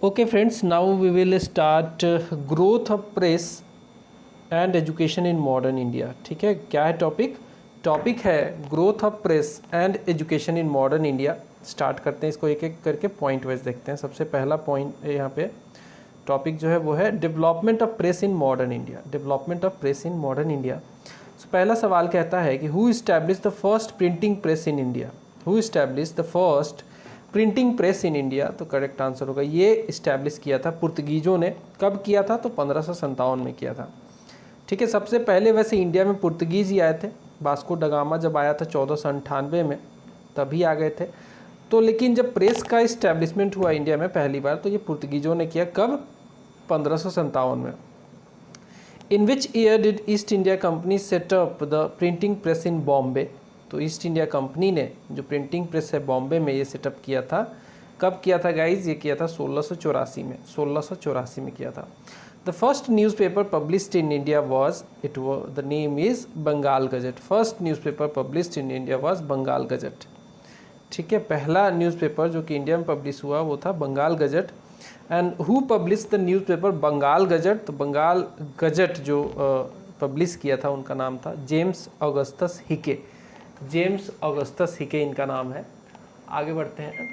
Okay friends, now we will start growth of press and education in modern India. ठीक है, क्या है topic है growth of press and education in modern India. Start करते हैं इसको एक एक करके पॉइंट वाइज देखते हैं। सबसे पहला पॉइंट यहाँ पे टॉपिक जो है वो है development of press in modern India. Development of press in modern India. तो पहला सवाल कहता है कि who establish the first printing press in India. Who establish the first printing press in India. तो करेक्ट आंसर होगा ये इस्टेब्लिश किया था पुर्तगीजों ने। कब किया था? तो 1557 में किया था। ठीक है, सबसे पहले वैसे इंडिया में पुर्तगीज ही आए थे। वास्को ड गामा जब आया था 1498 में तभी आ गए थे। तो लेकिन जब प्रेस का इस्टेब्लिशमेंट हुआ इंडिया में पहली बार तो ये पुर्तगीजों ने किया। कब? 1557 में। In which year did East India Company set up the printing press in Bombay. तो ईस्ट इंडिया कंपनी ने जो प्रिंटिंग प्रेस है बॉम्बे में ये सेटअप किया था। कब किया था गाइज? ये किया था 1684 में। 1684 में किया था। The first newspaper published in India was the name is Bengal Gazette. First newspaper published in India was Bengal Gazette. ठीक है, पहला न्यूज़पेपर जो कि इंडिया में पब्लिश हुआ वो था Bengal Gazette. And who publish the newspaper Bengal Gazette. तो बंगाल गजट जो पब्लिश किया था उनका नाम था जेम्स ऑगस्टस हिके। जेम्स ऑगस्टस हिके इनका नाम है। आगे बढ़ते हैं।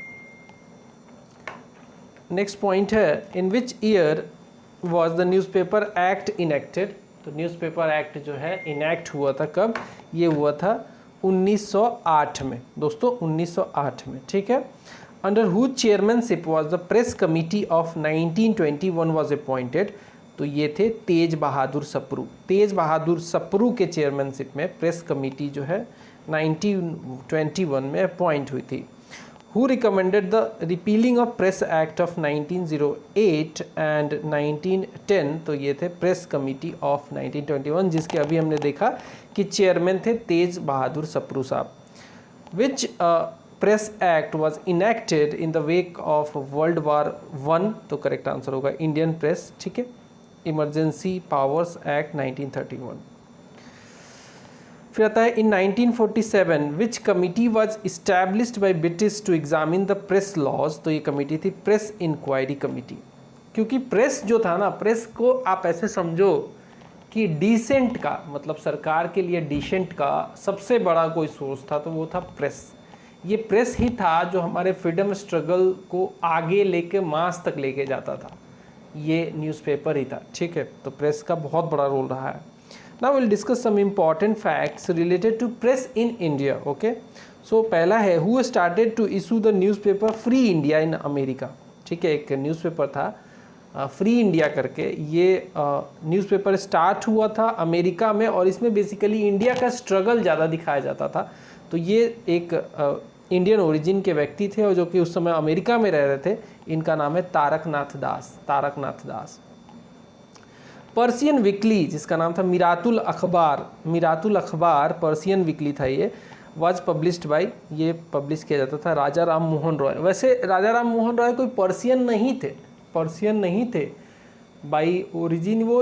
नेक्स्ट पॉइंट है in which year was the newspaper act enacted. तो न्यूज़पेपर एक्ट जो है इनेक्ट हुआ था कब? ये हुआ था 1908 में दोस्तों, 1908 में। ठीक है। Under who chairmanship was the press committee of 1921 was appointed. तो ये थे तेज बहादुर सप्रू। तेज बहादुर सप्रू के चेयरमैनशिप में प्रेस कमेटी जो है 1921 में अपॉइंट हुई थी। Who recommended the repealing of press act of 1908 and 1910। तो ये थे प्रेस कमेटी ऑफ 1921 जिसके अभी हमने देखा कि चेयरमैन थे तेज Bahadur Sapru Sahab. Which press act was enacted in the wake of World War 1। तो करेक्ट आंसर होगा इंडियन प्रेस। ठीक है, इमरजेंसी पावर्स एक्ट 1931। फिर आता है in 1947 which committee was established by British to examine the press laws. तो ये कमिटी थी प्रेस इंक्वायरी कमिटी। क्योंकि प्रेस जो था ना, प्रेस को आप ऐसे समझो कि डिसेंट का मतलब सरकार के लिए डिसेंट का सबसे बड़ा कोई सोर्स था तो वो था प्रेस। ये प्रेस ही था जो हमारे फ्रीडम स्ट्रगल को आगे लेके मास तक लेके जाता था। ये न्यूज़पेपर ही था। ठीक है, तो प्रेस का बहुत बड़ा रोल रहा है। Now we'll discuss some important facts related to press in India. Okay, so पहला है who started to issue the newspaper Free India in America. ठीक है, एक न्यूज़पेपर था फ्री इंडिया करके। ये न्यूज़पेपर स्टार्ट हुआ था अमेरिका में और इसमें बेसिकली इंडिया का स्ट्रगल ज़्यादा दिखाया जाता था। तो ये एक इंडियन ओरिजिन के व्यक्ति थे और जो कि उस समय अमेरिका में रह रहे थे। इनका नाम है तारकनाथ दास। तारकनाथ दास। पर्शियन वीकली जिसका नाम था मिरातुल अखबार। मिरातुल अखबार पर्शियन वीकली था। ये वाज पब्लिश्ड बाय, ये पब्लिश किया जाता था राजा राम मोहन रॉय। वैसे राजा राम मोहन रॉय कोई पर्शियन नहीं थे, पर्शियन नहीं थे बाई ओरिजिन, वो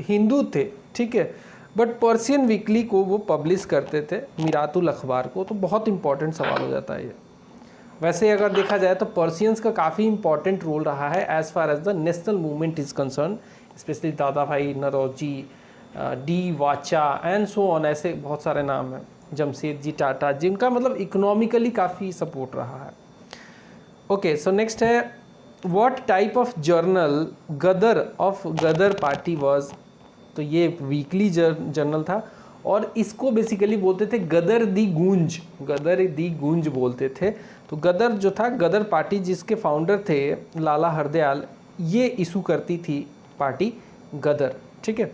हिंदू थे। ठीक है, बट पर्शियन वीकली को वो पब्लिश करते थे, मिरातुल अखबार को। तो बहुत इंपॉर्टेंट सवाल हो जाता है ये। वैसे अगर देखा जाए तो पर्शियंस का काफ़ी इंपॉर्टेंट रोल रहा है as far as the national movement is concern. Specially Dadabhai Naoroji, D Wacha and so on, ऐसे बहुत सारे नाम हैं। जमशेदजी टाटा जिनका मतलब इकोनॉमिकली काफ़ी सपोर्ट रहा है। ओके, सो नेक्स्ट है what type of journal Ghadar party was. तो ये वीकली जर्नल था और इसको बेसिकली बोलते थे गदर दी गूंज। गदर दी गूंज बोलते थे। तो गदर जो था, गदर पार्टी जिसके फाउंडर थे लाला हरदयाल, ये इशू करती थी पार्टी गदर। ठीक है,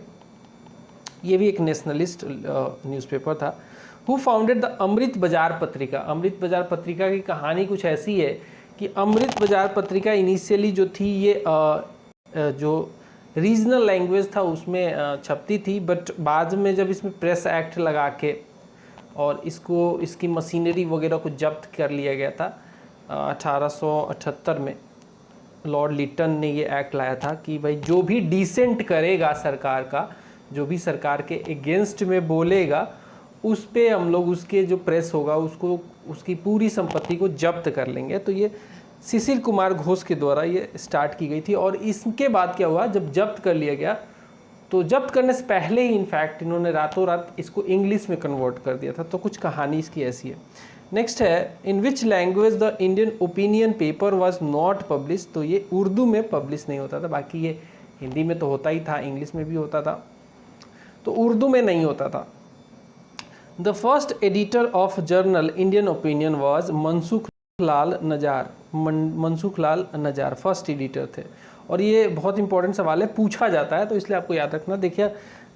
ये भी एक नेशनलिस्ट न्यूज़पेपर था। हु फाउंडेड द अमृत बाजार पत्रिका। अमृत बाजार पत्रिका की कहानी कुछ ऐसी है कि अमृत बाजार पत्रिका इनिशियली जो थी ये जो रीजनल लैंग्वेज था उसमें छपती थी, बट बाद में जब इसमें प्रेस एक्ट लगा के और इसकी मशीनरी वगैरह को जब्त कर लिया गया था 1878 में लॉर्ड लिटन ने ये एक्ट लाया था कि भाई जो भी डिसेंट करेगा सरकार का, जो भी सरकार के अगेंस्ट में बोलेगा, उस पे हम लोग उसके जो प्रेस होगा उसको उसकी पूरी संपत्ति को जब्त कर लेंगे। तो ये शिशिर कुमार घोष के द्वारा ये स्टार्ट की गई थी। और इसके बाद क्या हुआ, जब जब्त कर लिया गया तो जब्त करने से पहले ही इनफैक्ट इन्होंने रातों रात इसको इंग्लिश में कन्वर्ट कर दिया था। तो कुछ कहानी इसकी ऐसी है। नेक्स्ट है, in which language the Indian Opinion paper was not publish. तो ये उर्दू में पब्लिश नहीं होता था, बाकी ये हिंदी में तो होता ही था, इंग्लिश में भी होता था, तो उर्दू में नहीं होता था। The first editor of journal Indian Opinion was Mansukh Lal Nazar. Mansukh Lal Nazar first editor थे। और ये बहुत इंपॉर्टेंट सवाल है, पूछा जाता है, तो इसलिए आपको याद रखना।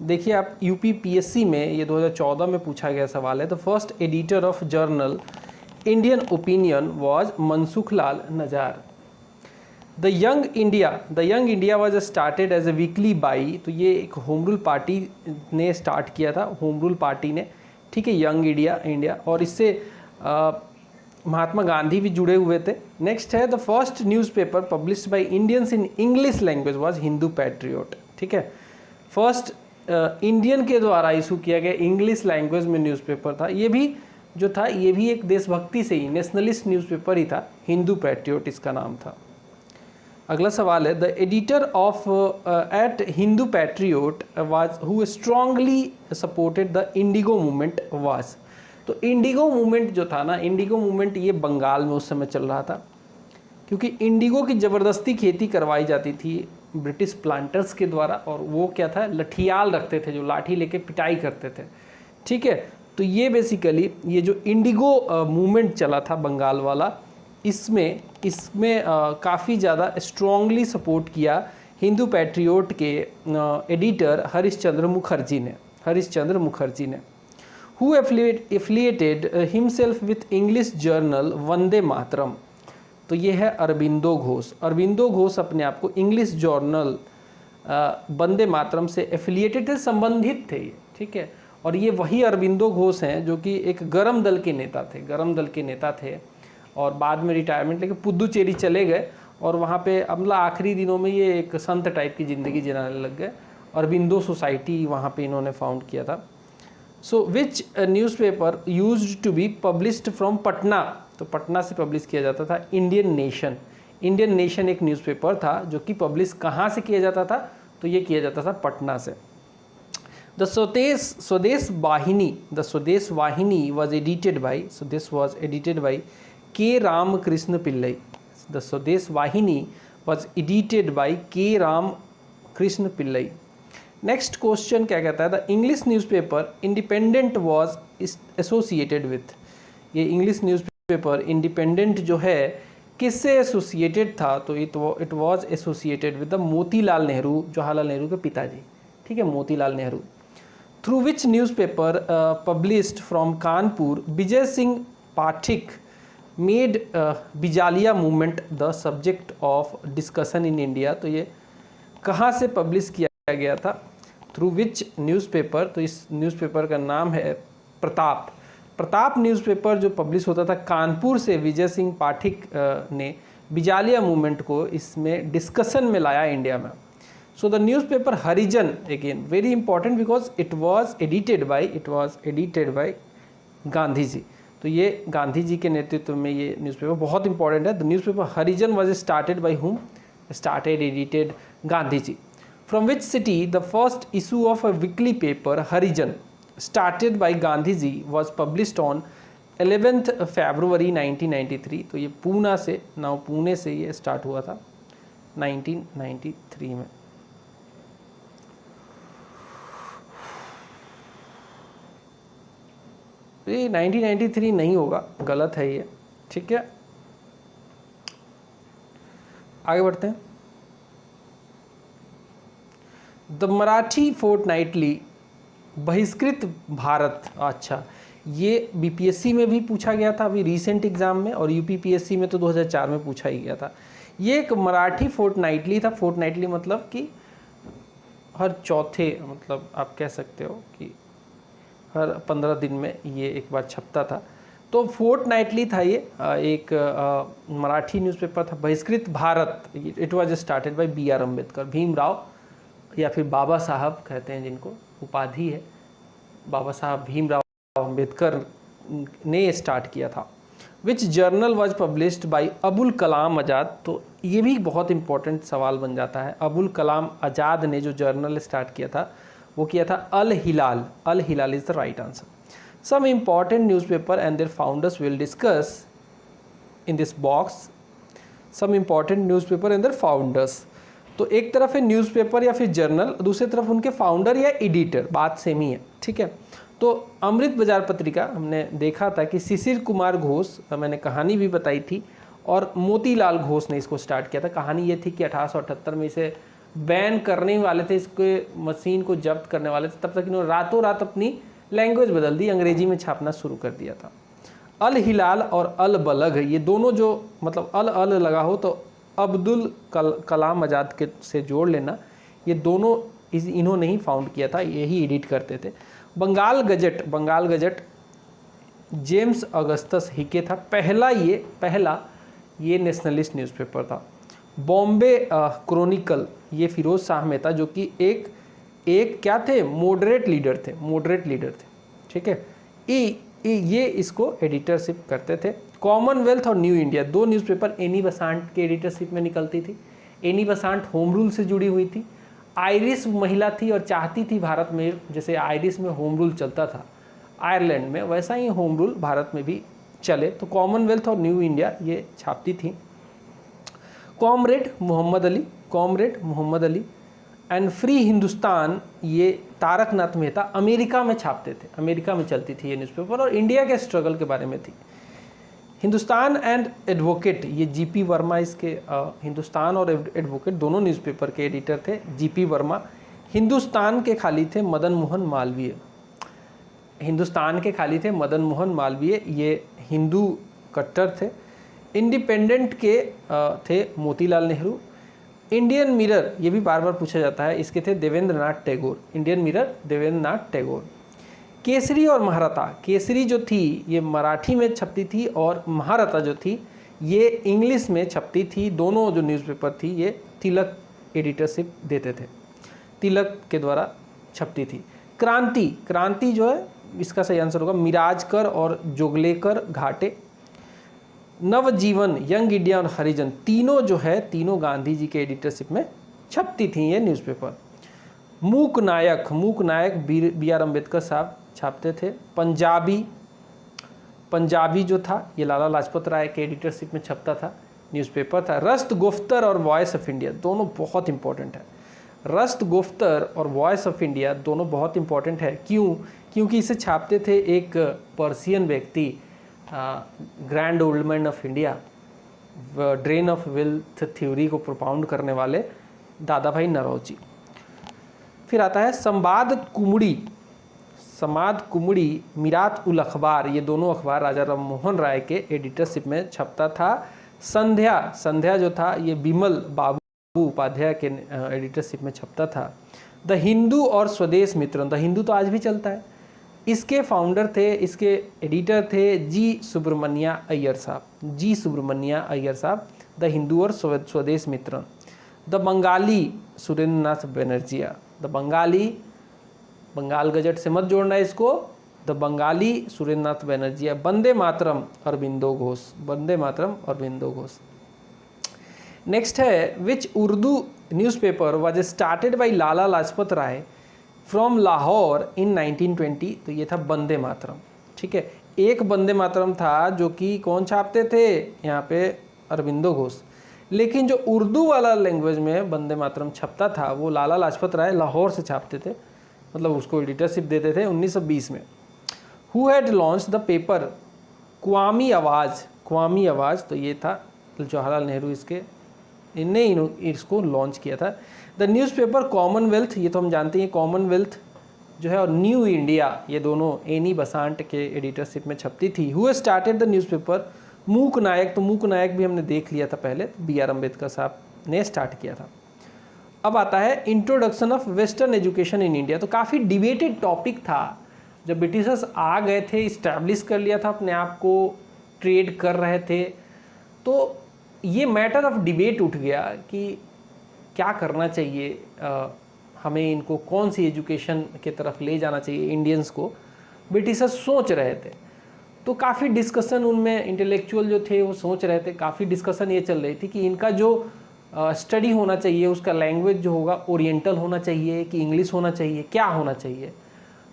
देखिए आप यूपीपीएससी में ये 2014 में पूछा गया सवाल है। The first editor of journal Indian Opinion was Mansukh Lal Nazar. The Young India was started as a weekly by. तो ये एक होम रूल पार्टी ने स्टार्ट किया था, होम रूल पार्टी ने, ठीक है, यंग इंडिया। और इससे महात्मा गांधी भी जुड़े हुए थे। नेक्स्ट है, the first newspaper published by Indians in English language was Hindu patriot. ठीक है, फर्स्ट इंडियन के द्वारा इशू किया गया इंग्लिश लैंग्वेज में न्यूज़पेपर था। ये भी जो था, ये भी एक देशभक्ति से ही नेशनलिस्ट न्यूज़पेपर ही था, हिंदू पैट्रियट इसका नाम था। अगला सवाल है, the editor of at Hindu Patriot was who strongly supported the indigo movement was. तो इंडिगो मूवमेंट जो था ना, इंडिगो मूवमेंट ये बंगाल में उस समय चल रहा था, क्योंकि इंडिगो की ज़बरदस्ती खेती करवाई जाती थी ब्रिटिश प्लांटर्स के द्वारा। और वो क्या था, लठियाल रखते थे, जो लाठी लेके पिटाई करते थे। ठीक है, तो ये बेसिकली ये जो इंडिगो मूवमेंट चला था बंगाल वाला, इसमें काफ़ी ज़्यादा स्ट्रांगली सपोर्ट किया हिंदू पैट्रियट के एडिटर हरिश्चंद्र मुखर्जी ने who affiliated himself with English journal Vande Mataram. तो ये है अरबिंदो घोष अपने आप को इंग्लिश जर्नल वंदे मातरम से एफिलिएटेड थे, संबंधित थे ये। ठीक है, और ये वही अरबिंदो घोष हैं जो कि एक गरम दल के नेता थे और बाद में रिटायरमेंट लेके पुदुचेरी चले गए और वहाँ पे अमला आखिरी दिनों में ये एक संत टाइप की ज़िंदगी जिनाने लग गए। अरबिंदो सोसाइटी वहाँ पे इन्होंने फाउंड किया था। So which newspaper used to be published from Patna. तो पटना से पब्लिश किया जाता था इंडियन नेशन एक न्यूज़पेपर था जो कि पब्लिश कहाँ से किया जाता था, तो ये किया जाता था पटना से। द स्वदेश वाहिनी was edited by के रामकृष्ण पिल्लई। द स्वदेश वाहिनी was edited by के रामकृष्ण पिल्लई। नेक्स्ट क्वेश्चन क्या कहता है, the English newspaper Independent was associated with. ये इंग्लिश न्यूज़पेपर इंडिपेंडेंट जो है किससे एसोसिएटेड था, तो it was associated with the Motilal Nehru, Jawaharlal Nehru के पिताजी। ठीक है, Motilal Nehru. Through which newspaper published from Kanpur Vijay Singh Pathak made Bijolia movement the subject of discussion in India. तो ये कहाँ से पब्लिश किया गया था, थ्रू विच न्यूज़पेपर। तो इस न्यूज़पेपर का नाम है प्रताप न्यूज़पेपर जो पब्लिश होता था कानपुर से। विजय सिंह पाठक ने बिजालिया मूवमेंट को इसमें डिस्कशन में लाया इंडिया में। So the newspaper Harijan, again very important because it was edited by Gandhi ji. तो ये गांधी जी के नेतृत्व में ये न्यूज़पेपर बहुत इंपॉर्टेंट है। The newspaper Harijan was started by whom, edited Gandhi ji. From which city the first issue of a weekly paper Harijan started by Gandhi ji was published on 11th February 1993। तो ये पुणे से ये स्टार्ट हुआ था 1993 में। ये 1993 नहीं होगा, गलत है ये। ठीक है, आगे बढ़ते हैं। द मराठी फोर्टनाइटली बहिष्कृत भारत। अच्छा, ये बीपीएससी में भी पूछा गया था अभी रिसेंट एग्जाम में, और यूपीपीएससी में तो 2004 में पूछा ही गया था। ये एक मराठी फोर्टनाइटली था। फोर्टनाइटली मतलब कि हर चौथे, मतलब आप कह सकते हो कि हर 15 दिन में ये एक बार छपता था। तो फोर्टनाइटली था ये, एक मराठी न्यूज़पेपर था। Bahishkrit Bharat, it was started by B R Ambedkar, Bhimrao या फिर बाबा साहब कहते हैं जिनको उपाधि है, बाबा साहब भीमराव अम्बेडकर ने स्टार्ट किया था। Which journal was published by Abul Kalam Azad. तो ये भी बहुत इंपॉर्टेंट सवाल बन जाता है। अबुल कलाम आज़ाद ने जो जर्नल स्टार्ट किया था वो किया था Al Hilal. Al Hilal is the right answer. Some important newspaper and their founders will discuss in this box. Some important newspaper and their founders. तो एक तरफ है न्यूज़पेपर या फिर जर्नल, दूसरी तरफ उनके फाउंडर या एडिटर, बात सेम ही है, ठीक है। तो अमृत बाजार पत्रिका हमने देखा था कि शिशिर कुमार घोष, मैंने कहानी भी बताई थी, और मोतीलाल घोष ने इसको स्टार्ट किया था। कहानी ये थी कि 1878 में इसे बैन करने वाले थे, इसके मशीन को जब्त करने वाले थे, तब तक इन्होंने रातों रात अपनी लैंग्वेज बदल दी, अंग्रेजी में छापना शुरू कर दिया था। अल हिलाल और अल बलग, ये दोनों जो मतलब अल लगा हो तो अब्दुल कलाम आज़ाद के से जोड़ लेना, ये दोनों इन्होंने ही फाउंड किया था, यही एडिट करते थे। बंगाल गजट जेम्स अगस्टस हिके था पहला ये नेशनलिस्ट न्यूज़पेपर था। बॉम्बे क्रॉनिकल ये फिरोज शाह मेहता, जो कि एक क्या थे, मॉडरेट लीडर थे, ठीक है। ये इसको एडिटरशिप करते थे। कॉमनवेल्थ और न्यू इंडिया, दो न्यूज़पेपर एनी बसांट के एडिटरशिप में निकलती थी। एनी बसांट होम रूल से जुड़ी हुई थी, आयरिश महिला थी और चाहती थी भारत में, जैसे आयरिश में होम रूल चलता था आयरलैंड में, वैसा ही होम रूल भारत में भी चले, तो कॉमनवेल्थ और न्यू इंडिया ये छापती थी। Comrade Mohammad Ali and free Hindustan, ये तारकनाथ मेहता अमेरिका में छापते थे, अमेरिका में चलती थी ये न्यूज़पेपर, और इंडिया के स्ट्रगल के बारे में थी। हिंदुस्तान एंड एडवोकेट, ये जीपी वर्मा इसके हिंदुस्तान और एडवोकेट दोनों न्यूज़पेपर के एडिटर थे, जीपी वर्मा। हिंदुस्तान के खाली थे मदन मोहन मालवीय, ये हिंदू कट्टर थे। इंडिपेंडेंट के थे मोतीलाल नेहरू। इंडियन मिरर, ये भी बार बार पूछा जाता है, इसके थे देवेंद्र नाथ टैगोर। केसरी और महारथा, केसरी जो थी ये मराठी में छपती थी और महारथा जो थी ये इंग्लिश में छपती थी। दोनों जो न्यूज़पेपर थी ये तिलक एडिटरशिप देते थे, तिलक के द्वारा छपती थी। क्रांति जो है इसका सही आंसर होगा मिराजकर और जोगलेकर घाटे। नवजीवन, यंग इंडिया और हरिजन, तीनों गांधी जी के एडिटरशिप में छपती थी ये न्यूज़पेपर। मूक नायक बी आर अम्बेडकर साहब छापते थे। पंजाबी जो था ये लाला लाजपत राय के एडिटरशिप में छपता था, न्यूज़पेपर था। रस्त गुफ्तर और वॉइस ऑफ इंडिया दोनों बहुत इंपॉर्टेंट है। रस्त गुफ्तर और वॉइस ऑफ इंडिया दोनों बहुत इंपॉर्टेंट है। क्योंकि इसे छापते थे एक पर्सियन व्यक्ति, grand old man of India, drain of wealth theory को प्रोपाउंड करने वाले दादा भाई नौरोजी। फिर आता है समाद कुमड़ी, मीरात उल अखबार, ये दोनों अखबार राजा राम मोहन राय के एडिटरशिप में छपता था। संध्या जो था ये बिमल बाबू उपाध्याय के एडिटरशिप में छपता था। द हिंदू और स्वदेश मित्रन, द हिंदू तो आज भी चलता है, इसके फाउंडर थे, इसके एडिटर थे जी सुब्रमण्या अय्यर साहब। द हिंदू और Swadesh Mitran. The Bengali Surendra Nath Banerjea, the Bengal gazette से मत जोड़ना इसको, द बंगाली सुरेंद्र नाथ बनर्जिया। वंदे मातरम अरविंदो घोष। नेक्स्ट है which Urdu newspaper was started by Lala Lajpat Rai from Lahore in 1920, तो ये था वंदे मातरम, ठीक है। एक वंदे मातरम था जो कि कौन छापते थे, यहाँ पे अरविंदो घोष, लेकिन जो उर्दू वाला लैंग्वेज में वंदे मातरम छपता था वो लाला लाजपत राय लाहौर से छापते थे, मतलब उसको एडिटरशिप देते थे 1920 में। Who had launch the paper Qaumi Awaz, तो ये था जवाहरलाल नेहरू, इनने इसको लॉन्च किया था। द न्यूज़पेपर कॉमनवेल्थ, ये तो हम जानते हैं, कॉमनवेल्थ जो है और न्यू इंडिया ये दोनों एनी बसांट के एडिटरशिप में छपती थी। हु स्टार्टेड द न्यूज़पेपर मूक नायक, तो मूक नायक भी हमने देख लिया था पहले, बी आर अम्बेडकर साहब ने स्टार्ट किया था। अब आता है introduction of western education in India, तो काफ़ी डिबेटेड टॉपिक था। जब ब्रिटिशर्स आ गए थे, इस्टेब्लिश कर लिया था अपने आप को, ट्रेड कर रहे थे, तो ये मैटर ऑफ डिबेट उठ गया कि क्या करना चाहिए, हमें इनको कौन सी एजुकेशन के तरफ ले जाना चाहिए इंडियंस को, ब्रिटिशर्स सोच रहे थे। तो काफ़ी डिस्कशन उनमें इंटेलेक्चुअल जो थे वो सोच रहे थे, काफ़ी डिस्कशन ये चल रही थी कि इनका जो स्टडी होना चाहिए उसका लैंग्वेज जो होगा ओरिएंटल होना चाहिए कि इंग्लिश होना चाहिए, क्या होना चाहिए।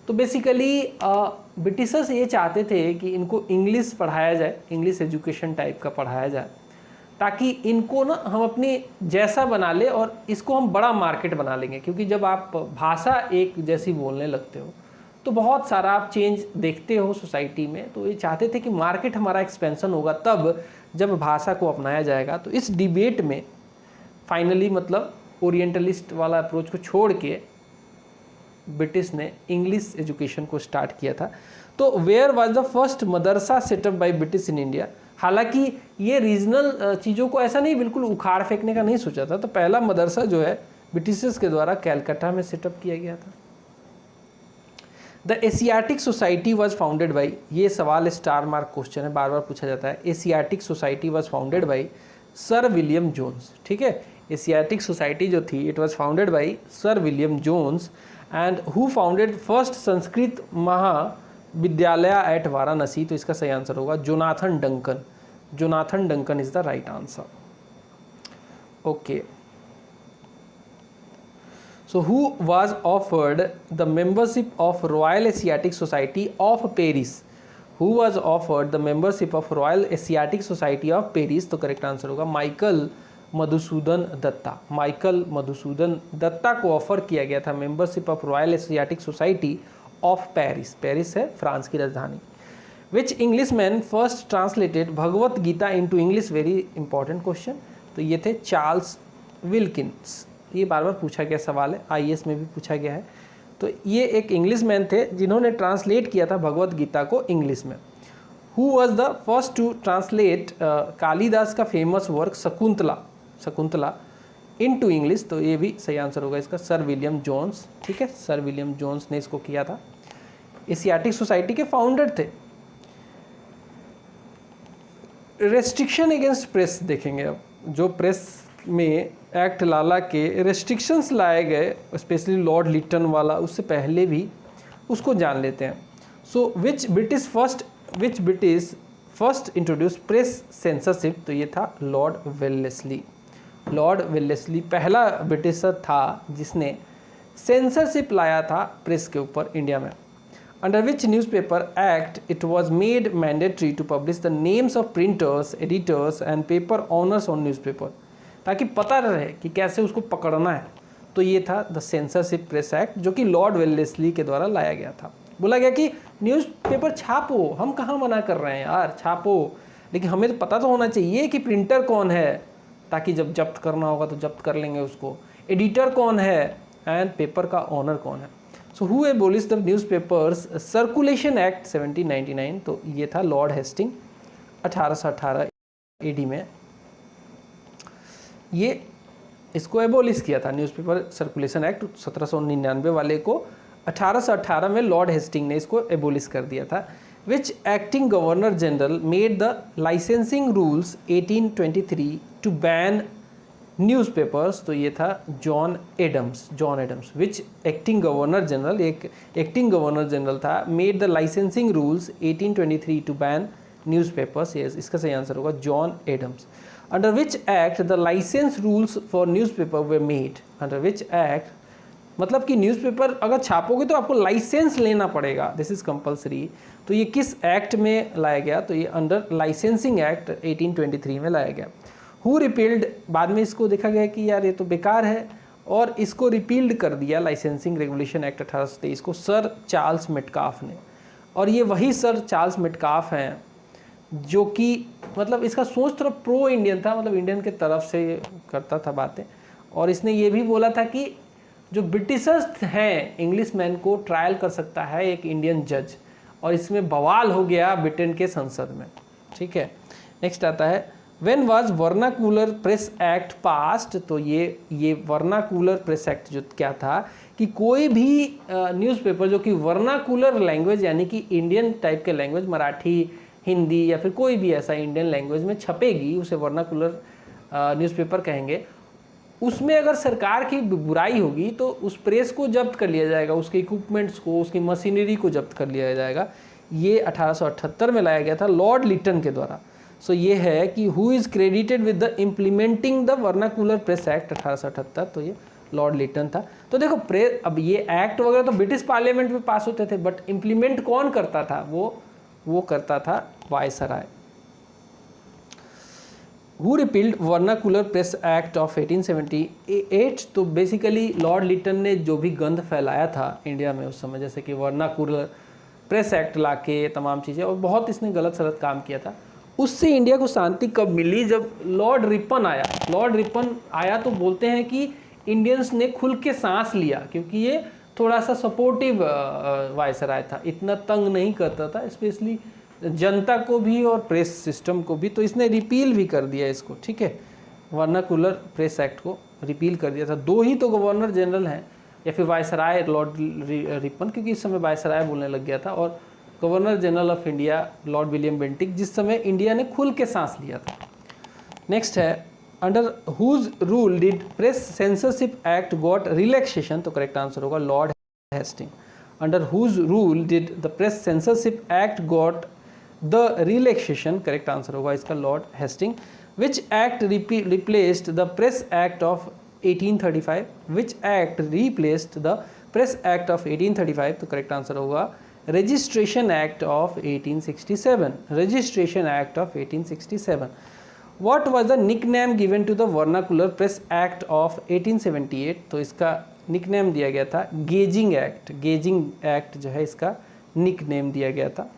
तो बेसिकली ब्रिटिशर्स ये चाहते थे कि इनको इंग्लिश पढ़ाया जाए, इंग्लिश एजुकेशन टाइप का पढ़ाया जाए, ताकि इनको ना हम अपनी जैसा बना ले और इसको हम बड़ा मार्केट बना लेंगे। क्योंकि जब आप भाषा एक जैसी बोलने लगते हो तो बहुत सारा आप चेंज देखते हो सोसाइटी में। तो ये चाहते थे कि मार्केट हमारा एक्सपेंशन होगा तब जब भाषा को अपनाया जाएगा। तो इस डिबेट में फाइनली मतलब ओरिएंटलिस्ट वाला अप्रोच को छोड़ के ब्रिटिश ने इंग्लिश एजुकेशन को स्टार्ट किया था। तो where was the first madrasa set up by British in India. हालांकि ये रीजनल चीज़ों को ऐसा नहीं बिल्कुल उखाड़ फेंकने का नहीं सोचा था। तो पहला मदरसा जो है ब्रिटिशर्स के द्वारा कैलकाटा में सेटअप किया गया था। The Asiatic Society was founded by, ये सवाल स्टार मार्क क्वेश्चन है, बार बार पूछा जाता है। Asiatic Society was founded by sir William Jones. ठीक है, एशियाटिक सोसाइटी जो थी it was founded by sir William Jones and who founded first Sanskrit Mahavidyalaya at Varanasi. तो इसका सही आंसर होगा Jonathan Duncan. Jonathan Duncan is the right answer. Okay, so who was offered the membership of Royal Asiatic Society of Paris? Who was offered the membership of Royal Asiatic Society of Paris? तो correct answer होगा Michael Madhusudan Dutta. Michael Madhusudan Dutta को offer किया गया था membership of royal Asiatic society of Paris. Paris है France की राजधानी। Which English man first translated Bhagavad Gita into English? Very important question. तो ये थे चार्ल्स विल्किंस। ये बार बार पूछा गया सवाल है, आईएएस में भी पूछा गया है। तो ये एक इंग्लिश मैन थे जिन्होंने ट्रांसलेट किया था भगवत गीता को इंग्लिश में। Who was the first to translate Kalidas का famous work Shakuntala, Shakuntala into English? तो ये भी सही आंसर होगा इसका सर विलियम जोन्स। ठीक है, सर विलियम जोन्स ने इसको किया था। एशियाटिक सोसाइटी के फाउंडर थे। रेस्ट्रिक्शन अगेंस्ट प्रेस देखेंगे अब। जो प्रेस में एक्ट लाला के रेस्ट्रिक्शंस लाए गए, स्पेशली लॉर्ड लिटन वाला, उससे पहले भी उसको जान लेते हैं। So which British first introduce press censorship? तो ये था लॉर्ड वेलेस्ली। लॉर्ड वेलेस्ली पहला ब्रिटिशर था जिसने सेंसरशिप लाया था प्रेस के ऊपर इंडिया में। Under which newspaper act it was made mandatory to publish the names of printers, editors and paper owners on newspaper, ताकि पता रहे कि कैसे उसको पकड़ना है। तो ये था द सेंसरशिप प्रेस एक्ट, जो कि लॉर्ड वेलेस्ली के द्वारा लाया गया था। बोला गया कि न्यूज़पेपर छापो, हम कहाँ मना कर रहे हैं यार, छापो, लेकिन हमें तो पता तो होना चाहिए कि प्रिंटर कौन है, ताकि जब जब्त करना होगा तो जब्त कर लेंगे उसको। एडिटर कौन है एंड पेपर का ऑनर कौन है। So who abolish the newspapers circulation act 1799? तो ये था लॉर्ड हेस्टिंग 1818 एडी में ये इसको एबोलिश किया था। न्यूज़पेपर सर्कुलेशन एक्ट 1799 वाले को 1818 में लॉर्ड हेस्टिंग ने इसको एबोलिश कर दिया था। Which acting governor general made the licensing rules 1823 to ban newspapers? तो ये था John Adams. John Adams which acting governor general, एक एक्टिंग गवर्नर जनरल था, made the licensing rules 1823 to ban newspapers? Yes, इसका सही आंसर होगा John Adams. Under which act the license rules for newspaper were made? Under which act, मतलब कि newspaper अगर छापोगे तो आपको लाइसेंस लेना पड़ेगा, दिस इज़ कंपलसरी। तो ये किस एक्ट में लाया गया? तो ये अंडर लाइसेंसिंग एक्ट 1823 में लाया गया। Who repealed? बाद में इसको देखा गया कि यार ये तो बेकार है और इसको रिपील्ड कर दिया लाइसेंसिंग रेगुलेशन एक्ट 1823 को सर चार्ल्स मेटकाफ ने। और ये वही सर चार्ल्स मेटकाफ हैं जो कि मतलब इसका सोच थोड़ा प्रो इंडियन था, मतलब इंडियन के तरफ से करता था बातें। और इसने ये भी बोला था कि जो ब्रिटिशर्स हैं इंग्लिश मैन को ट्रायल कर सकता है एक इंडियन जज, और इसमें बवाल हो गया ब्रिटेन के संसद में। ठीक है, नेक्स्ट आता है when was vernacular press act passed? तो ये वर्नाकुलर प्रेस एक्ट जो क्या था कि कोई भी न्यूज़पेपर जो कि वर्नाकुलर लैंग्वेज यानी कि इंडियन टाइप के लैंग्वेज, मराठी, हिंदी या फिर कोई भी ऐसा इंडियन लैंग्वेज में छपेगी, उसे वर्नाकुलर न्यूज़पेपर कहेंगे। उसमें अगर सरकार की बुराई होगी तो उस प्रेस को जब्त कर लिया जाएगा, उसके इक्विपमेंट्स को, उसकी मशीनरी को जब्त कर लिया जाएगा। ये 1878 में लाया गया था लॉर्ड लिटन के द्वारा। सो ये है कि who is credited with the implementing the vernacular press act 1878, तो ये लॉर्ड लिटन था। तो देखो प्रेस, अब ये एक्ट वगैरह तो ब्रिटिश पार्लियामेंट में पास होते थे, बट इम्प्लीमेंट कौन करता था? वो करता था viceroy. Who repealed vernacular press act of 1878, तो बेसिकली लॉर्ड लिटन ने जो भी गंध फैलाया था इंडिया में उस समय, जैसे कि वर्नाकुलर प्रेस एक्ट लाके तमाम चीज़ें, और बहुत इसने गलत सलत काम किया था, उससे इंडिया को शांति कब मिली? जब लॉर्ड रिपन आया। लॉर्ड रिपन आया तो बोलते हैं कि इंडियंस ने खुल के सांस लिया, क्योंकि ये थोड़ा सा सपोर्टिव वायसराय था, इतना तंग नहीं करता था, स्पेशली जनता को भी और प्रेस सिस्टम को भी। तो इसने रिपील भी कर दिया इसको, ठीक है, वर्नाकुलर प्रेस एक्ट को रिपील कर दिया था। 2 ही तो गवर्नर जनरल हैं, या फिर वायसराय लॉर्ड रिपन, क्योंकि इस समय वायसराय बोलने लग गया था, और governor general of India Lord William Bentinck, जिस समय इंडिया ने खुल के सांस लिया था। नेक्स्ट है, under whose rule did press censorship act got relaxation, तो करेक्ट आंसर होगा Lord Hasting. Under whose rule did the press censorship act got the relaxation, correct answer होगा इसका Lord Hasting. Which act replaced the press act of 1835, which act replaced the press act of 1835, तो correct answer होगा registration act of 1867, registration act of 1867। What was the nickname given to the vernacular press act of 1878, तो इसका nickname दिया गया था gazing act. Gazing act जो है इसका निकनेम दिया गया था।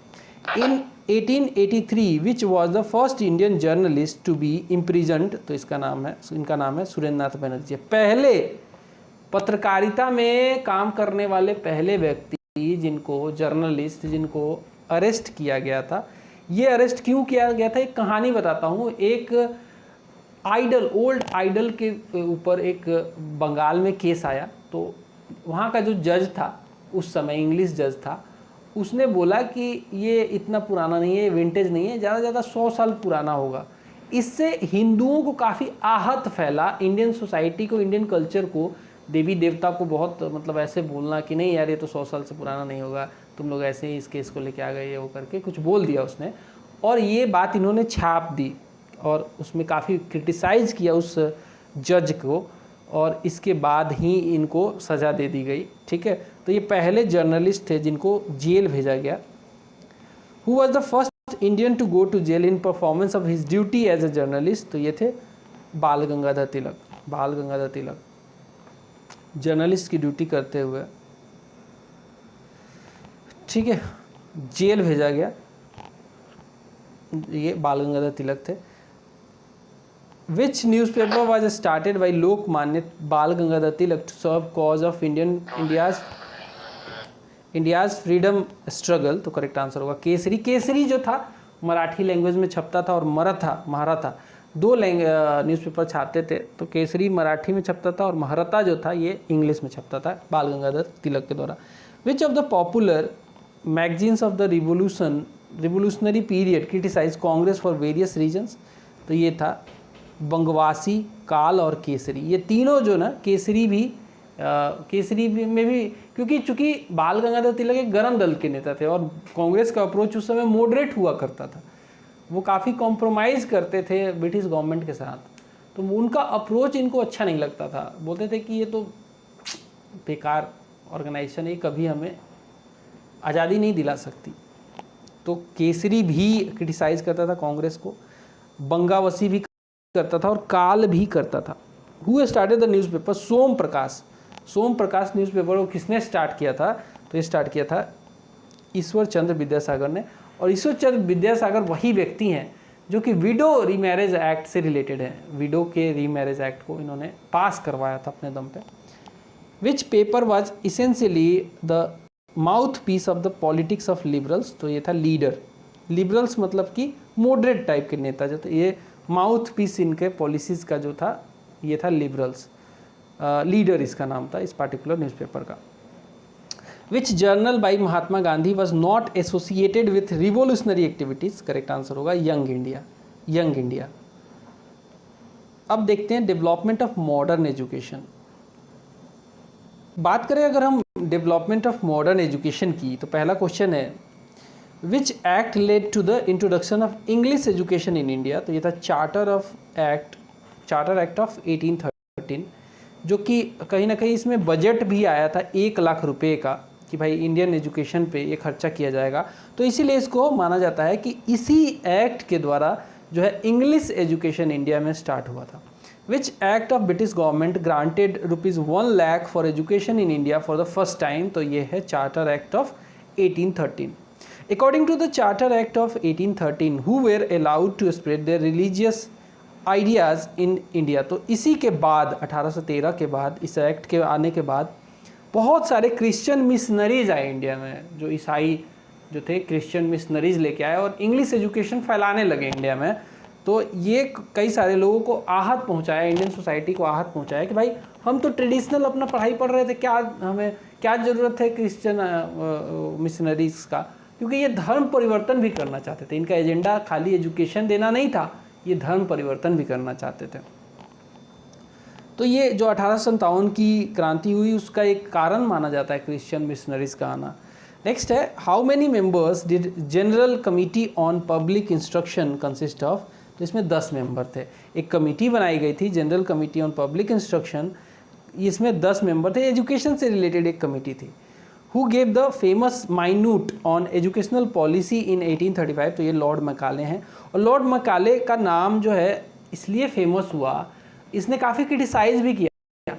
In 1883 which was the first Indian journalist to be imprisoned, तो इनका नाम है सुरेंद्र नाथ बनर्जी। पहले पत्रकारिता में काम करने वाले पहले व्यक्ति जिनको जर्नलिस्ट जिनको अरेस्ट किया गया था। ये अरेस्ट क्यों किया गया था, एक कहानी बताता हूँ। एक आइडल, ओल्ड आइडल के ऊपर एक बंगाल में केस आया, तो वहाँ का जो जज था उस समय, इंग्लिश जज था, उसने बोला कि ये इतना पुराना नहीं है, विंटेज नहीं है, ज़्यादा से ज़्यादा 100 साल पुराना होगा। इससे हिंदुओं को काफ़ी आहत फैला, इंडियन सोसाइटी को, इंडियन कल्चर को, देवी देवता को बहुत, मतलब ऐसे बोलना कि नहीं यार ये तो 100 साल से पुराना नहीं होगा, तुम लोग ऐसे ही इस केस को लेके आ गए, ये वो करके कुछ बोल दिया उसने। और ये बात इन्होंने छाप दी और उसमें काफ़ी क्रिटिसाइज़ किया उस जज को, और इसके बाद ही इनको सज़ा दे दी गई, ठीक है। तो ये पहले जर्नलिस्ट थे जिनको जेल भेजा गया। Who was the first Indian to go to jail in performance of his duty as a journalist, तो ये थे बाल गंगाधर तिलक। बाल गंगाधर तिलक जर्नलिस्ट की ड्यूटी करते हुए, ठीक है, जेल भेजा गया। ये बाल गंगाधर तिलक थे। Which newspaper was started by Lokmanya Bal Gangadhar Tilak to serve cause of India's freedom struggle, तो करेक्ट आंसर होगा केसरी। केसरी जो था मराठी लैंग्वेज में छपता था और महारथा 2 न्यूज़पेपर छापते थे, तो केसरी मराठी में छपता था और महारथा जो था ये इंग्लिश में छपता था बाल गंगाधर तिलक के द्वारा। Which of the popular magazines of the revolutionary period criticise Congress for various reasons, तो ये था बंगवासी, काल और केसरी। ये तीनों जो ना, केसरी में भी, क्योंकि चूंकि बाल गंगाधर तिलक एक गरम दल के नेता थे और कांग्रेस का अप्रोच उस समय मॉडरेट हुआ करता था, वो काफ़ी कॉम्प्रोमाइज़ करते थे ब्रिटिश गवर्नमेंट के साथ, तो उनका अप्रोच इनको अच्छा नहीं लगता था। बोलते थे कि ये तो बेकार ऑर्गेनाइजेशन है, कभी हमें आज़ादी नहीं दिला सकती। तो केसरी भी क्रिटिसाइज़ करता था कांग्रेस को, बंगावसी भी करता था और काल भी करता था। Who started the newspaper? Som Prakash newspaper को किसने स्टार्ट किया था? तो ये स्टार्ट किया था ईश्वर चंद्र विद्यासागर ने। और ईश्वर चंद्र विद्यासागर वही व्यक्ति हैं जो कि विडो रीमैरेज एक्ट से रिलेटेड हैं। विडो के रीमैरेज एक्ट को इन्होंने पास करवाया था अपने दम पे। Which paper was essentially the mouth piece of the politics of liberals? तो ये था लीडर। लिबरल्स मतलब कि मॉडरेट टाइप के नेता जो थे, ये माउथ पीस इनके पॉलिसीज़ का जो था ये था लिबरल्स। लीडर इसका नाम था इस पार्टिकुलर न्यूज़पेपर का। Which journal by Mahatma Gandhi was not associated with revolutionary activities? Correct answer होगा यंग इंडिया। अब देखते हैं डेवलपमेंट ऑफ मॉडर्न एजुकेशन। बात करें अगर हम डेवलपमेंट ऑफ मॉडर्न एजुकेशन की, तो पहला क्वेश्चन है which act led to the introduction of English education in India. तो ये था चार्टर एक्ट ऑफ 1813, जो कि कहीं ना कहीं इसमें बजट भी आया था 1 लाख रुपए का कि भाई इंडियन एजुकेशन पे ये खर्चा किया जाएगा। तो इसीलिए इसको माना जाता है कि इसी एक्ट के द्वारा जो है इंग्लिश एजुकेशन इंडिया में स्टार्ट हुआ था। Which act of British government granted ₹1 lakh for education in India for the first time. तो ये है charter act of 1813। According to the charter act of 1813 who were allowed to spread their religious ideas in India. तो इसी के बाद 1813 के बाद, इस एक्ट के आने के बाद बहुत सारे क्रिश्चियन मिशनरीज आए इंडिया में, जो ईसाई जो थे क्रिश्चियन मिशनरीज लेके आए और इंग्लिश एजुकेशन फैलाने लगे इंडिया में। तो ये कई सारे लोगों को आहत पहुंचाया, इंडियन सोसाइटी को आहत पहुंचाया कि भाई हम तो ट्रेडिशनल अपना पढ़ाई पढ़ रहे थे, हमें क्या ज़रूरत है क्रिश्चियन मिशनरीज का, क्योंकि ये धर्म परिवर्तन भी करना चाहते थे। इनका एजेंडा खाली एजुकेशन देना नहीं था, ये धर्म परिवर्तन भी करना चाहते थे। तो ये जो 1857 की क्रांति हुई उसका एक कारण माना जाता है क्रिश्चियन मिशनरीज का आना। नेक्स्ट है, how many members did general committee on public instruction consist of. तो इसमें 10 मेंबर थे। एक कमेटी बनाई गई थी, general committee on public instruction, इसमें 10 मेंबर थे। एजुकेशन से रिलेटेड एक कमेटी थी। Who gave the famous minute on educational policy in 1835। तो ये लॉर्ड मैकाले हैं। और लॉर्ड मैकाले का नाम जो है इसलिए फेमस हुआ, इसने काफ़ी क्रिटिसाइज भी किया।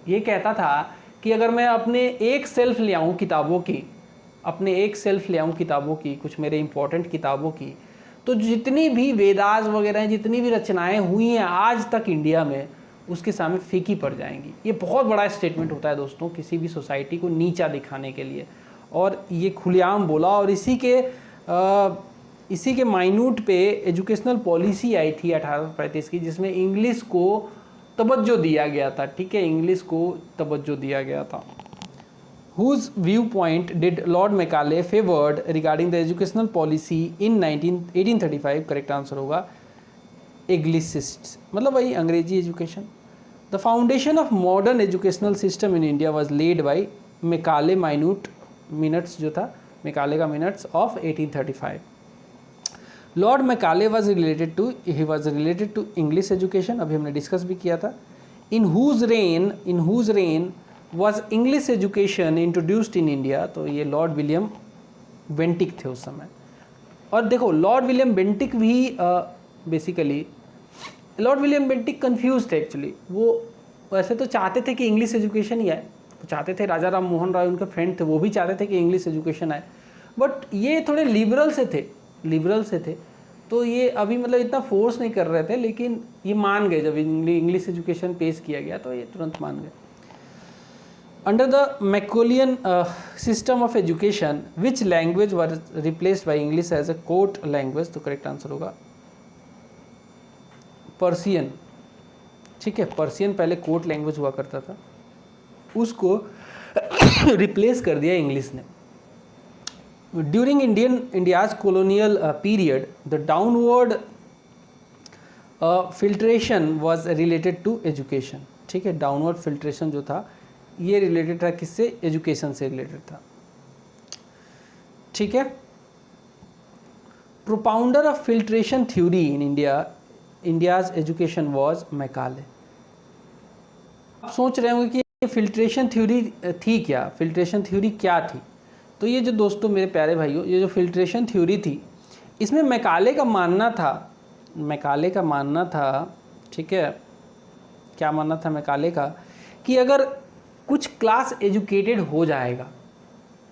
ये कहता था कि अगर मैं अपने एक सेल्फ ले आऊँ किताबों की, कुछ मेरे इंपॉर्टेंट किताबों की, तो जितनी भी वेदास वगैरह हैं, जितनी भी रचनाएं हुई हैं आज तक इंडिया में, उसके सामने फीकी पड़ जाएंगी। ये बहुत बड़ा स्टेटमेंट होता है दोस्तों किसी भी सोसाइटी को नीचा दिखाने के लिए, और ये खुलेआम बोला। और इसी के माइन्यूट पे एजुकेशनल पॉलिसी आई थी 1835 की, जिसमें इंग्लिश को तवज्जो दिया गया था। ठीक है, इंग्लिश को तवज्जो दिया गया था। Whose viewpoint did Lord Macaulay favored regarding the educational policy in 1835? Correct answer होगा एग्लिसिस्ट्स, मतलब वही अंग्रेजी education. The foundation of modern educational system in India was laid by Macaulay minutes, जो था मैकाले का minutes of 1835। Lord Macaulay was related to English education, अभी हमने डिस्कस भी किया था। In whose reign was English education introduced in India. तो ये लॉर्ड विलियम बेंटिक थे उस समय। और देखो लॉर्ड विलियम बेंटिक भी basically Lord William Bentinck confuse थे एक्चुअली। वो वैसे तो चाहते थे कि इंग्लिश एजुकेशन ही आए, वो चाहते थे, राजा राम मोहन राय उनके फ्रेंड थे, वो भी चाहते थे कि इंग्लिश एजुकेशन आए, बट ये थोड़े लिबरल से थे। तो ये अभी मतलब इतना फोर्स नहीं कर रहे थे, लेकिन ये मान गए। जब इंग्लिश एजुकेशन पेश किया गया तो ये तुरंत मान गए। Under the Macaulayan system of education, which language was replaced by English as a court language? तो करेक्ट आंसर होगा पर्सियन। ठीक है, पर्सियन पहले कोर्ट लैंग्वेज हुआ करता था, उसको रिप्लेस कर दिया इंग्लिश ने। During India's colonial period, the downward filtration was related to education। ठीक है, डाउनवर्ड फिल्ट्रेशन जो था ये रिलेटेड था किससे? एजुकेशन से रिलेटेड था। ठीक है, propounder of filtration theory in India's education was Macaulay. आप सोच रहे होंगे कि ये फिल्ट्रेशन थ्योरी थी क्या? फिल्ट्रेशन थ्योरी क्या थी? तो ये जो दोस्तों मेरे प्यारे भाइयों, ये जो फिल्ट्रेशन थ्योरी थी, इसमें मैकाले का मानना था, ठीक है, क्या मानना था मैकाले का, कि अगर कुछ क्लास एजुकेटेड हो जाएगा,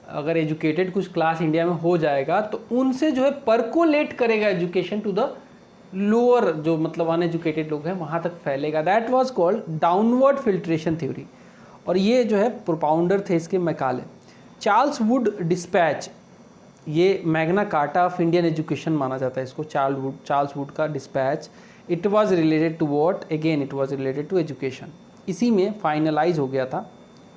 अगर एजुकेटेड कुछ क्लास इंडिया में हो जाएगा, तो उनसे जो है परकोलेट करेगा एजुकेशन टू द लोअर, जो मतलब अनएजुकेटेड लोग हैं वहाँ तक फैलेगा। That was called downward filtration theory. और ये जो है प्रोपाउंडर थे इसके मैकाले। चार्ल्स वुड डिस्पैच, ये Magna Carta of Indian education माना जाता है इसको, चार्ल्स वुड का dispatch. It was related to what? Again it was related to education. इसी में फाइनलाइज हो गया था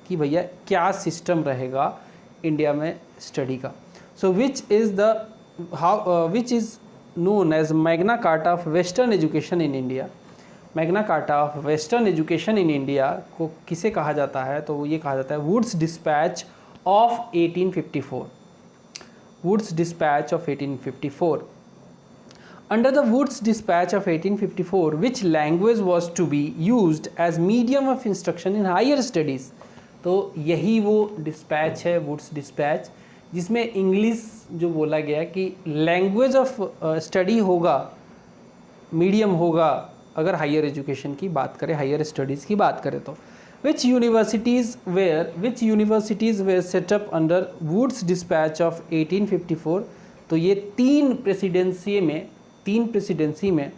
कि भैया क्या सिस्टम रहेगा इंडिया में स्टडी का। So which is known as Magna Carta of western education in India. Magna Carta of western education in India को किसे कहा जाता है? तो ये कहा जाता है Wood's dispatch of 1854। Wood's Dispatch of 1854. Under the Wood's Dispatch of 1854, which language was to be used as medium of instruction in higher studies? तो यही वो डिस्पैच है, वुड्स डिस्पैच, जिसमें इंग्लिश जो बोला गया कि लैंग्वेज ऑफ स्टडी होगा, मीडियम होगा अगर हायर एजुकेशन की बात करें, हायर स्टडीज़ की बात करें तो. Which universities were set up under Wood's Dispatch of 1854? तो ये तीन प्रेसिडेंसी में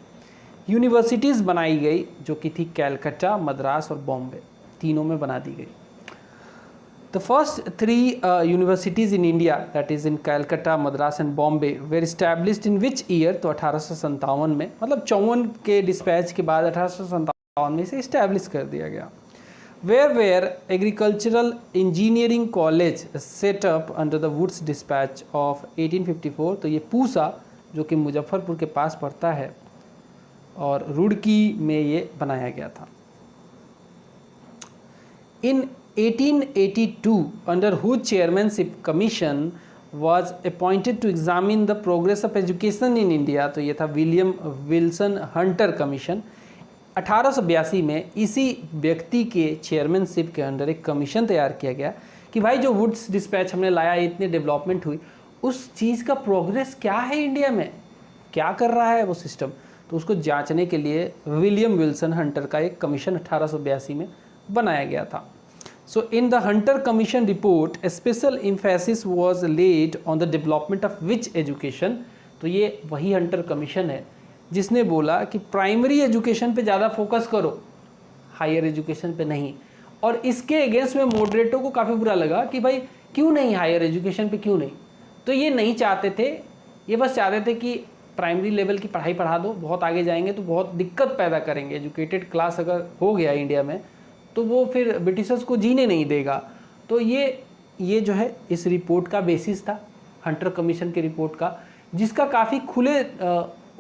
यूनिवर्सिटीज़ बनाई गई जो कि थी कैलकाटा, मद्रास और बॉम्बे, तीनों में बना दी गई. The first three universities in India, that is in Calcutta, Madras and Bombay, were established in which year? तो 1857 में, मतलब 54 के डिस्पैच के बाद 1857 में इसे इस्टेब्लिश कर दिया गया. Where were agricultural engineering college set up under the Wood's Dispatch of 1854? तो ये पूसा जो कि मुजफ्फरपुर के पास पड़ता है और रुड़की में ये बनाया गया था. In 1882, under whose chairmanship commission was appointed to examine the progress of education in India? तो ये था विलियम विल्सन हंटर कमीशन. 1882 में इसी व्यक्ति के चेयरमैनशिप के अंडर एक कमीशन तैयार किया गया कि भाई जो वुड्स डिस्पैच हमने लाया, इतनी डेवलपमेंट हुई, उस चीज़ का प्रोग्रेस क्या है इंडिया में, क्या कर रहा है वो सिस्टम, तो उसको जांचने के लिए विलियम विल्सन हंटर का एक कमीशन 1882 में बनाया गया था. So in the Hunter Commission report, a special emphasis was laid on the development of which education? तो ये वही हंटर कमीशन है जिसने बोला कि प्राइमरी एजुकेशन पे ज़्यादा फोकस करो, हायर एजुकेशन पे नहीं. और इसके अगेंस्ट में मॉडरेटों को काफ़ी बुरा लगा कि भाई क्यों नहीं, हायर एजुकेशन पे क्यों नहीं. तो ये नहीं चाहते थे, ये बस चाहते थे कि प्राइमरी लेवल की पढ़ाई पढ़ा दो, बहुत आगे जाएंगे तो बहुत दिक्कत पैदा करेंगे. एजुकेटेड क्लास अगर हो गया इंडिया में तो वो फिर ब्रिटिशर्स को जीने नहीं देगा. तो ये जो है इस रिपोर्ट का बेसिस था, हंटर कमीशन के रिपोर्ट का, जिसका काफ़ी खुले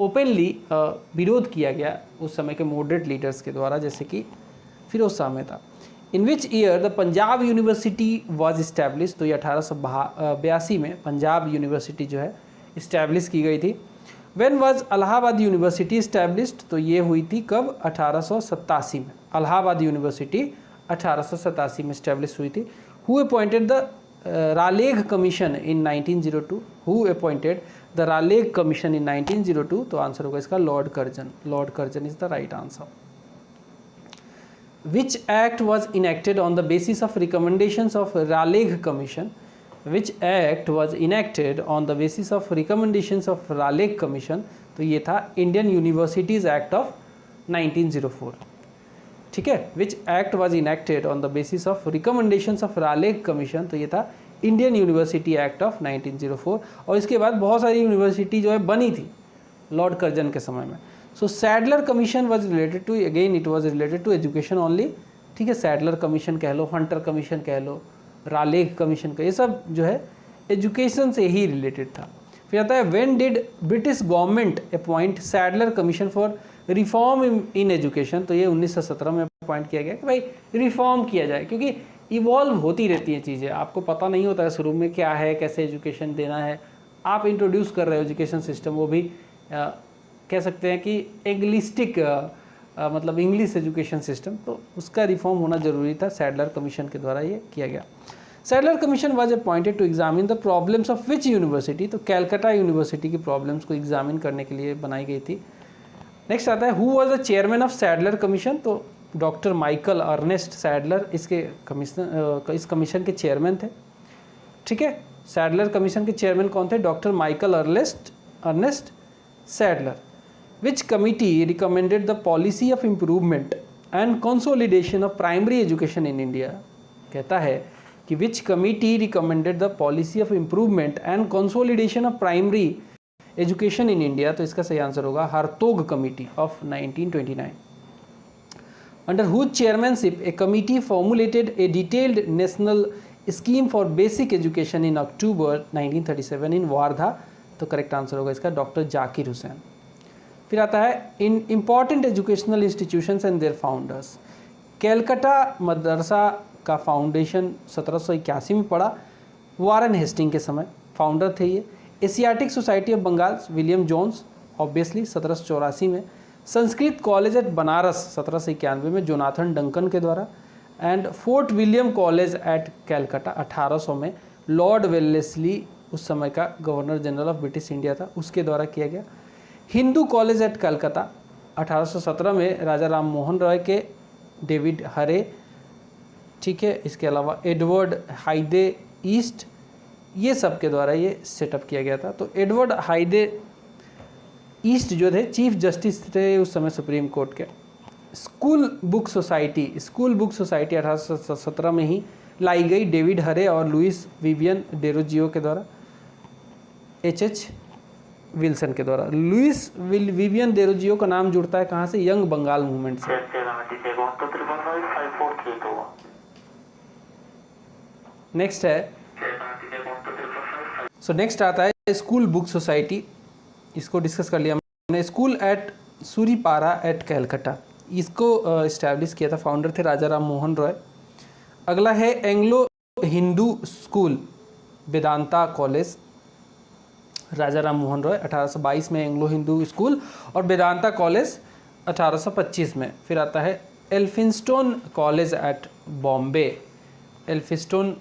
ओपनली विरोध किया गया उस समय के मॉडरेट लीडर्स के द्वारा, जैसे कि Firoz Shah Mehta. In which year the Punjab university was establish? तो ये 1882 में पंजाब यूनिवर्सिटी जो है इस्टेब्लिश की गई थी. When was Allahabad university established? तो ये हुई थी कब? 1887 में. इलाहाबाद यूनिवर्सिटी 1887 में इस्टेब्लिश हुई थी. Who appointed the Raleigh commission in 1902? Who appointed the Raleigh commission in 1902? तो आंसर होगा इसका lord Curzon. Lord Curzon is the right answer. Which act was enacted on the basis of recommendations of Raleigh Commission? Which act was enacted on the basis of recommendations of Raleigh Commission? तो ये था Indian universities act of 1904. ठीक है. Which act was enacted on the basis of recommendations of Raleigh Commission? तो ये था Indian university act of 1904. और इसके बाद बहुत सारी यूनिवर्सिटी जो है बनी थी लॉर्ड कर्जन के समय में. So Sadler commission was related to, again it was related to education only. ठीक है. सैडलर कमीशन कह लो, हंटर कमीशन कह लो, रालेग कमीशन का, ये सब जो है एजुकेशन से ही रिलेटेड था. फिर आता है when did British government appoint Sadler commission for reform in education? तो ये 1917 में अपॉइंट किया गया कि भाई रिफॉर्म किया जाए, क्योंकि इवॉल्व होती रहती हैं चीज़ें, आपको पता नहीं होता है शुरू में क्या है, कैसे एजुकेशन देना है. आप इंट्रोड्यूस कर रहे हो एजुकेशन सिस्टम, वो भी कह सकते हैं कि एंग्लिस्टिक मतलब इंग्लिश एजुकेशन सिस्टम, तो उसका रिफॉर्म होना जरूरी था. सैडलर कमीशन के द्वारा ये किया गया. Sadler commission was appointed to examine the problems of which university? तो कैलकाटा यूनिवर्सिटी की प्रॉब्लम्स को एग्जामिन करने के लिए बनाई गई थी. नेक्स्ट आता है who was the chairman of Sadler commission? तो डॉक्टर माइकल अर्नेस्ट सैडलर इसके इस कमीशन के चेयरमैन थे. ठीक है. सैडलर कमीशन के चेयरमैन कौन थे? Doctor Michael Ernest Sadler. Which committee recommended the policy of improvement and consolidation of primary education in India? कहता है कि which committee recommended the policy of improvement and consolidation of primary education in India? तो इसका सही answer होगा हर्तोग committee of 1929. Under whose chairmanship a committee formulated a detailed national scheme for basic education in October 1937 in Wardha? तो correct answer होगा इसका doctor Zakir Hussain. फिर आता है in important educational institutions and their founders. Calcutta Madrasa का फाउंडेशन 1781 में पड़ा वारन हेस्टिंग के समय. फाउंडर थे ये। Asiatic society of Bengal William Jones obviously 1784 में। संस्कृत कॉलेज एट बनारस 1791 में जोनाथन डंकन के द्वारा। And fort William college eight Calcutta 1800 में लॉर्ड वेलेस्ली, उस समय का governor general of British India था, उसके द्वारा किया गया। हिंदू कॉलेज एट कलकत्ता 1817 में राजा राम मोहन रॉय के, डेविड हरे, ठीक है, इसके अलावा एडवर्ड हाइदे ईस्ट, ये सब के द्वारा ये सेटअप किया गया था। तो एडवर्ड हाइदे ईस्ट जो थे चीफ जस्टिस थे उस समय सुप्रीम कोर्ट के। स्कूल बुक सोसाइटी 1817 में ही लाई गई डेविड हरे और लुइस विवियन डेरोजियो के द्वारा, एच विल्सन के द्वारा। लुइस विवियन डेरोजियो का नाम जुड़ता है कहाँ से? यंग बंगाल मूवमेंट से। नेक्स्ट है, नेक्स्ट आता है स्कूल बुक सोसाइटी, इसको डिस्कस कर लिया हमने। स्कूल एट सूरीपारा एट कैलकाटा, इसको इस्टेब्लिश किया था, फाउंडर थे राजा राम मोहन रॉय। अगला है Anglo Hindu school Vedanta college, Raja Ram Mohan Roy 1822 में एंग्लो हिंदू स्कूल, और वेदांता कॉलेज 1825 में। फिर आता है Elphinstone college eight Bombay, Elphinstone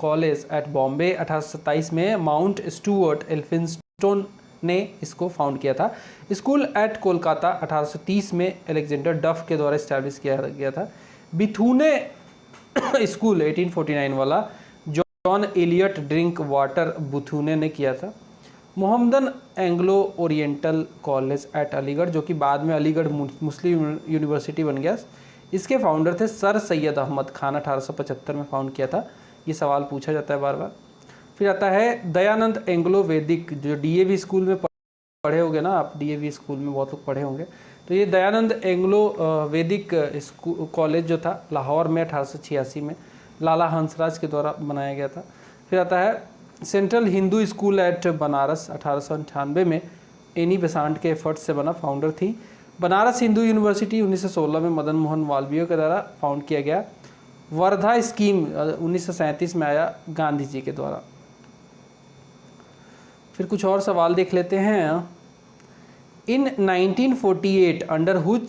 college eight Bombay 1827 में माउंट स्टूअर्ट एल्फिंस्टन ने इसको फाउंड किया था। स्कूल एट कोलकाता 1830 में अलेक्जेंडर डफ के द्वारा इस्टेब्लिश किया गया था। बिथुने स्कूल 1849 वाला जॉन एलियट ड्रिंक वाटर बुथुने ने किया था। Mohammedan Anglo oriental college eight Aligarh, जो कि बाद में अलीगढ़ मुस्लिम यूनिवर्सिटी बन गया, इसके फाउंडर थे सर सैयद अहमद खान, 1875 में फाउंड किया था। ये सवाल पूछा जाता है बार बार। फिर आता है दयानंद एंग्लो वैदिक, जो डीएवी स्कूल में पढ़े होंगे ना आप, डीएवी स्कूल में बहुत लोग पढ़े होंगे। तो ये दयानंद एंग्लो वैदिक कॉलेज जो था लाहौर में 1886 में लाला हंसराज के द्वारा बनाया गया था। फिर आता है central Hindu school eight Banaras 1898 में एनी बेसांट के एफर्ट से बना, फाउंडर थी। बनारस हिंदू यूनिवर्सिटी 1916 में मदन मोहन मालवीय के द्वारा फाउंड किया गया। वर्धा स्कीम 1937 में आया गांधी जी के द्वारा। फिर कुछ और सवाल देख लेते हैं। In 1948 under whose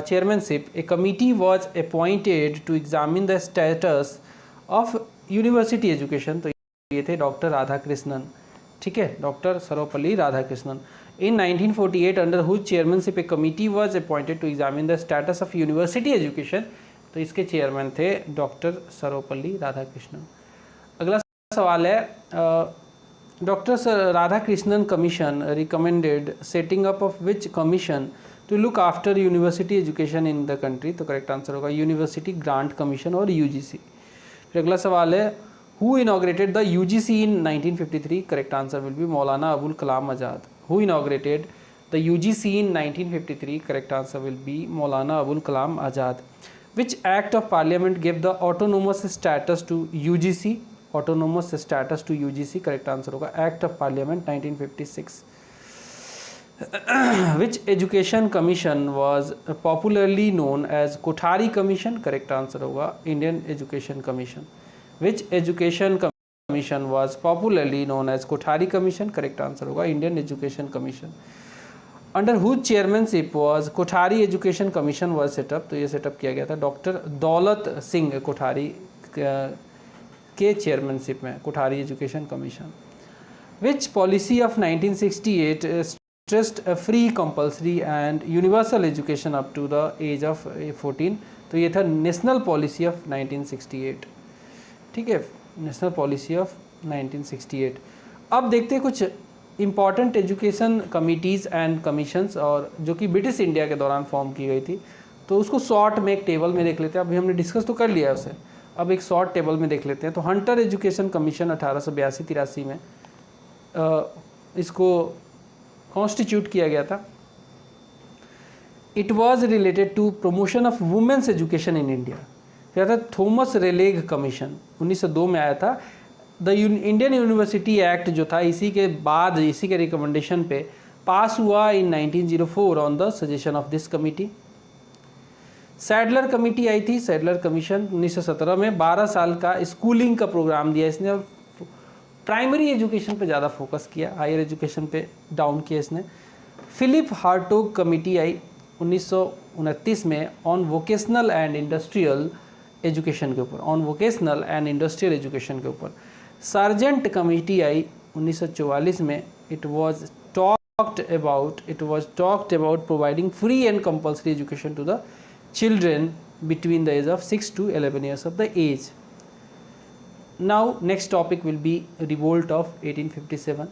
chairmanship a committee was appointed to examine the status of university education, तो ये थे डॉक्टर राधाकृष्णन, ठीक है, doctor Sarvepalli Radhakrishnan. In 1948 under whose chairmanship a committee was appointed to examine the status of university education, तो इसके chairman थे doctor Sarvepalli Radhakrishnan. अगला सवाल है doctor Radhakrishnan commission recommended setting up of which commission to look after university education in the country, तो correct answer होगा university grant commission और UGC. फिर अगला सवाल है who inaugurated the UGC in 1953, correct answer will be Maulana Abul Kalam Azad. Who inaugurated the UGC in 1953, correct answer will be Maulana Abul Kalam Azad. Which act of parliament give the autonomous status to UGC, autonomous status to UGC, correct answer होगा act of parliament 1956। Which education commission was popularly known as Kothari commission, correct answer होगा Indian education commission. Which education commission was popularly known as Kothari commission, correct answer होगा Indian education commission. Under whose chairmanship was Kothari education commission was set up, तो ये setup किया गया था doctor Daulat Singh Kothari के chairmanship में Kothari education commission. Which policy of 1968 stressed free compulsory and universal education up to the age of 14, तो ये था नेशनल पॉलिसी ऑफ 1968, ठीक है, नेशनल पॉलिसी ऑफ 1968। अब देखते हैं कुछ important education committees and commissions, और जो कि ब्रिटिश इंडिया के दौरान फॉर्म की गई थी, तो उसको शॉर्ट में एक टेबल में देख लेते हैं। अभी हमने डिस्कस तो कर लिया है उसे, अब एक शॉर्ट टेबल में देख लेते हैं। तो हंटर एजुकेशन कमीशन 1882-83 में इसको कॉन्स्टिट्यूट किया गया था। It was related to promotion of women's education in India. फिर था थॉमस रेलेग कमीशन 1902 में आया था। द इंडियन यूनिवर्सिटी एक्ट जो था इसी के बाद, इसी के रिकमेंडेशन पे पास हुआ in 1904 on the suggestion of this committee. Sadler committee आई थी, सैडलर कमीशन 1917 में 12 साल का स्कूलिंग का प्रोग्राम दिया इसने, प्राइमरी एजुकेशन पे ज़्यादा फोकस किया, हायर एजुकेशन पे डाउन किया इसने। फिलिप हार्टोग कमेटी आई 1929 में on vocational and industrial education के ऊपर, on vocational and industrial education के ऊपर। सार्जेंट कमेटी आई 1944 में। It was talked about providing free and compulsory education to the children between the age of 6 to 11 years of the age. Now next topic will be revolt of 1857.